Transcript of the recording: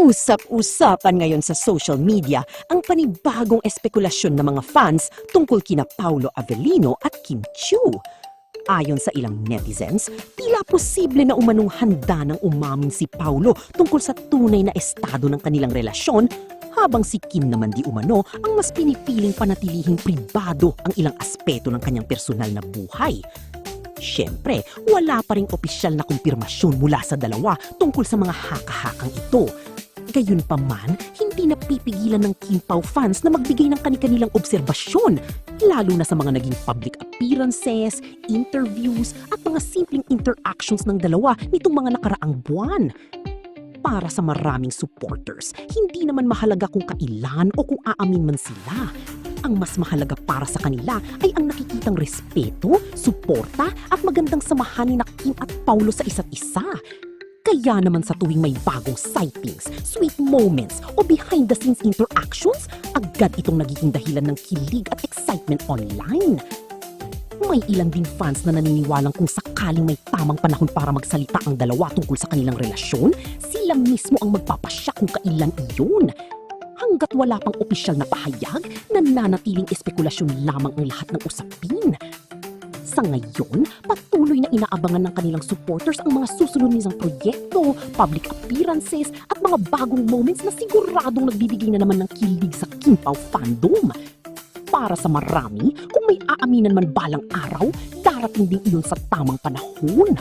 Usap-usapan ngayon sa social media ang panibagong espekulasyon ng mga fans tungkol kina Paolo Avellino at Kim Chiu. Ayon sa ilang netizens, tila posible na umanong handa ng umamin si Paolo tungkol sa tunay na estado ng kanilang relasyon, habang si Kim naman di umano ang mas pinipiling panatilihing pribado ang ilang aspeto ng kanyang personal na buhay. Siyempre, wala pa ring opisyal na kumpirmasyon mula sa dalawa tungkol sa mga haka-hakang ito. Gayunpaman, hindi napipigilan ng Kim Pao fans na magbigay ng kani-kanilang obserbasyon, lalo na sa mga naging public appearances, interviews, at mga simpleng interactions ng dalawa nitong mga nakaraang buwan. Para sa maraming supporters, hindi naman mahalaga kung kailan o kung aamin man sila. Ang mas mahalaga para sa kanila ay ang nakikitang respeto, suporta at magandang samahan ni Kim at Paolo sa isa't isa. Kaya naman sa tuwing may bagong sightings, sweet moments o behind-the-scenes interactions, agad itong nagiging dahilan ng kilig at excitement online. May ilan din fans na naniniwalang kung sakaling may tamang panahon para magsalita ang dalawa tungkol sa kanilang relasyon, sila mismo ang magpapasya kung kailan iyon. Hanggat wala pang opisyal na pahayag, nananatiling espekulasyon lamang ang lahat ng usapin. Sa ngayon, patuloy na inaabangan ng kanilang supporters ang mga susunod nilang proyekto, public appearances at mga bagong moments na siguradong nagbibigay na naman ng kilig sa Kim Pao fandom. Para sa marami, kung may aaminan man balang araw, darating din iyon sa tamang panahon.